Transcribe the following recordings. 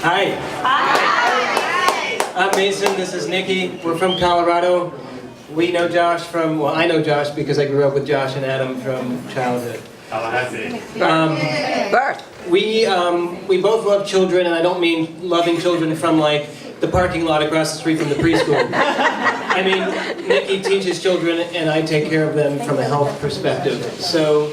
Hi. Hi. I'm Mason, this is Nicki. We're from Colorado. We know Josh from, well, I know Josh because I grew up with Josh and Adam from childhood. Birth. We both love children, and I don't mean loving children from like the parking lot across the street from the preschool. I mean, Nicki teaches children and I take care of them from a health perspective. So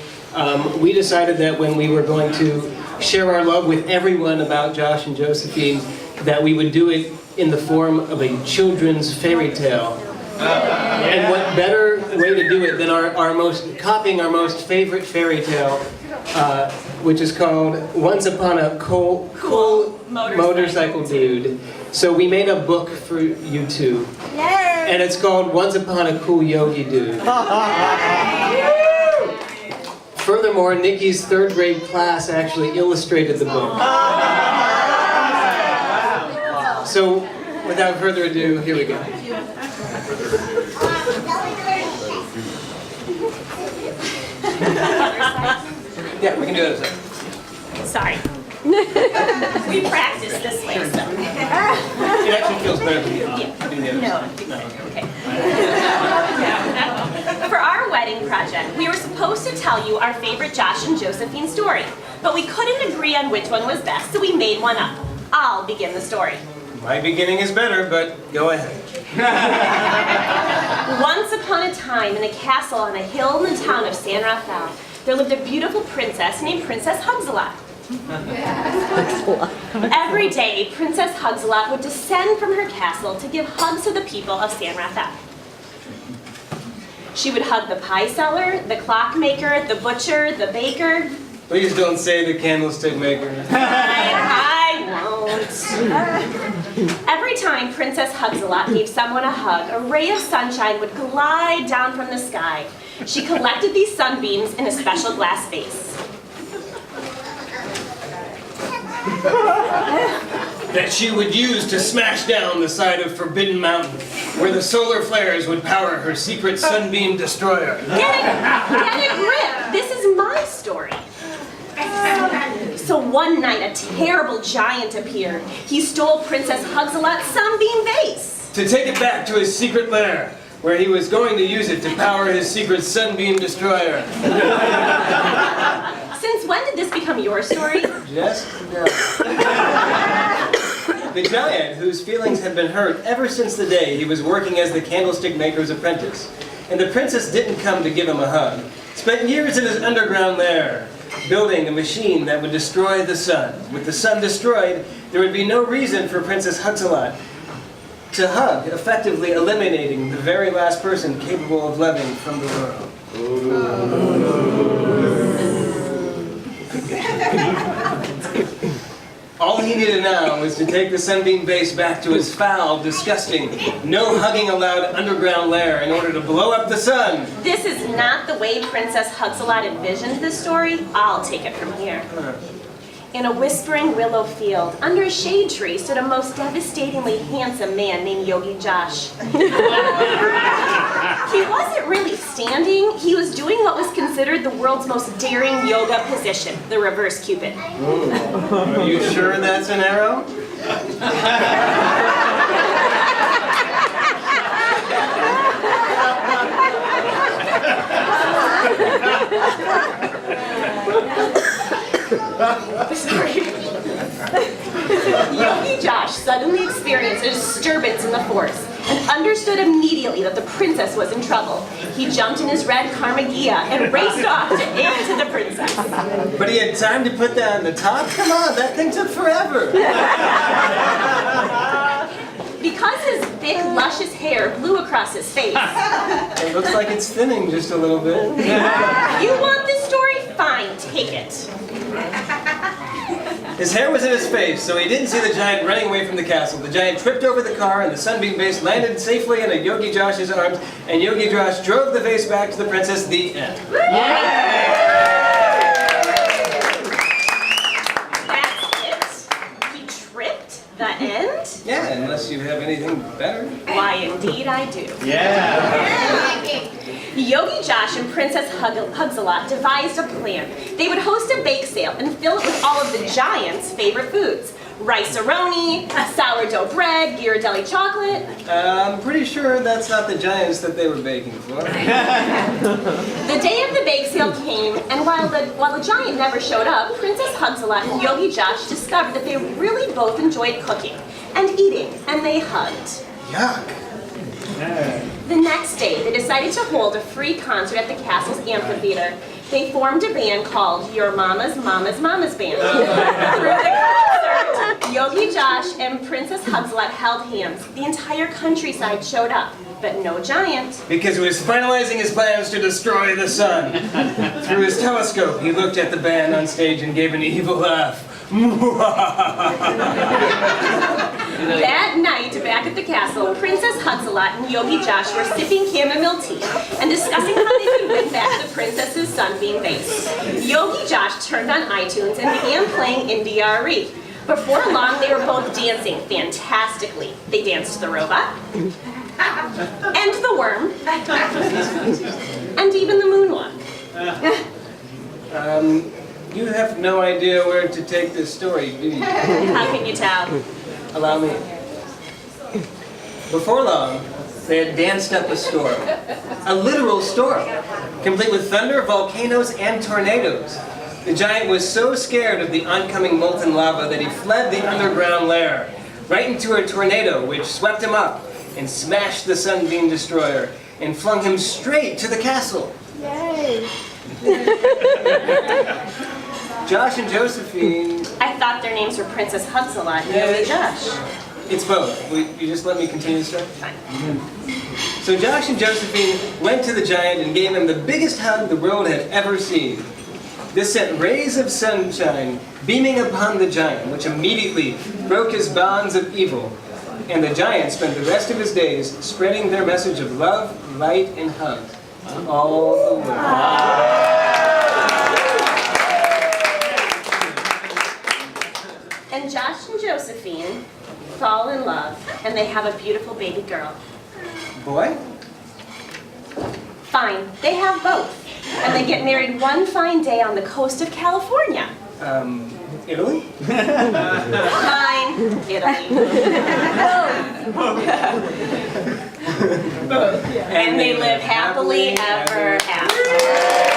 we decided that when we were going to share our love with everyone about Josh and Josephine, that we would do it in the form of a children's fairy tale. And what better way to do it than copying our most favorite fairy tale, which is called Once Upon a Cool Motorcycle Dude. So we made a book for you two, and it's called Once Upon a Cool Yogi Dude. Furthermore, Nicki's third grade class actually illustrated the book. So, without further ado, here we go. Yeah, we can do it. Sorry. We practiced this way, so. It actually feels better to be on. No. Okay. For our wedding project, we were supposed to tell you our favorite Josh and Josephine story, but we couldn't agree on which one was best, so we made one up. I'll begin the story. My beginning is better, but go ahead. Once upon a time, in a castle on a hill in the town of San Rafael, there lived a beautiful princess named Princess Hugs-a-Lot. Every day, Princess Hugs-a-Lot would descend from her castle to give hugs to the people of San Rafael. She would hug the pie seller, the clockmaker, the butcher, the baker. Please don't say the candlestick maker. I won't. Every time Princess Hugs-a-Lot gave someone a hug, a ray of sunshine would glide down from the sky. She collected these sunbeams in a special glass vase. That she would use to smash down the side of Forbidden Mountain, where the solar flares would power her secret sunbeam destroyer. Get a grip! This is my story. So one night, a terrible giant appeared. He stole Princess Hugs-a-Lot's sunbeam vase. To take it back to his secret lair, where he was going to use it to power his secret sunbeam destroyer. Since when did this become your story? Just now. The giant, whose feelings had been hurt ever since the day he was working as the candlestick maker's apprentice, and the princess didn't come to give him a hug, spent years in his underground lair, building a machine that would destroy the sun. With the sun destroyed, there would be no reason for Princess Hugs-a-Lot to hug, effectively eliminating the very last person capable of loving from the world. All he needed now was to take the sunbeam vase back to his foul, disgusting, no hugging allowed underground lair in order to blow up the sun. This is not the way Princess Hugs-a-Lot envisioned this story. I'll take it from here. In a whispering willow field, under a shade tree, stood a most devastatingly handsome man named Yogi Josh. He wasn't really standing. He was doing what was considered the world's most daring yoga position, the reverse Cupid. Are you sure that's an arrow? Yogi Josh suddenly experienced a disturbance in the force and understood immediately that the princess was in trouble. He jumped in his red Karmagia and raced off to aid to the princess. But he had time to put that on the top? Come on, that thing took forever. Because his thick, luscious hair blew across his face. It looks like it's thinning just a little bit. You want this story? Fine, take it. His hair was in his face, so he didn't see the giant running away from the castle. The giant tripped over the car, and the sunbeam vase landed safely in Yogi Josh's arms, and Yogi Josh drove the vase back to the princess. The end. That's it? He tripped? The end? Yeah, unless you have anything better. Why, indeed I do. Yeah. Yogi Josh and Princess Hugs-a-Lot devised a plan. They would host a bake sale and fill it with all of the giant's favorite foods. Rice-A-Roni, sourdough bread, Ghirardelli chocolate. I'm pretty sure that's not the giants that they were baking for. The day of the bake sale came, and while the giant never showed up, Princess Hugs-A-Lot and Yogi Josh discovered that they really both enjoyed cooking and eating, and they hugged. Yuck. The next day, they decided to hold a free concert at the castle's amphitheater. They formed a band called Your Mama's Mama's Mama's Band. Through the concert, Yogi Josh and Princess Hugs-A-Lot held hands. The entire countryside showed up, but no giant. Because he was finalizing his plans to destroy the sun. Through his telescope, he looked at the band on stage and gave an evil laugh. That night, back at the castle, Princess Hugs-A-Lot and Yogi Josh were sipping chamomile tea and discussing how they could win back the princess's sunbeam vase. Yogi Josh turned on iTunes and began playing Indie-RE. Before long, they were both dancing fantastically. They danced the robot, and the worm, and even the moonwalk. You have no idea where to take this story, do you? How can you tell? Allow me. Before long, they had danced up a storm. A literal storm, complete with thunder, volcanoes, and tornadoes. The giant was so scared of the oncoming molten lava that he fled the underground lair, right into a tornado which swept him up and smashed the sunbeam destroyer and flung him straight to the castle. Yay! Josh and Josephine... I thought their names were Princess Hugs-A-Lot and Yogi Josh. It's both. You just let me continue the story? Fine. So Josh and Josephine went to the giant and gave him the biggest hug the world had ever seen. This sent rays of sunshine beaming upon the giant, which immediately broke his bonds of evil. And the giant spent the rest of his days spreading their message of love, light, and hugs to all the world. And Josh and Josephine fall in love, and they have a beautiful baby girl. Boy? Fine, they have both. And they get married one fine day on the coast of California. Italy? Fine, Italy. And they live happily ever after.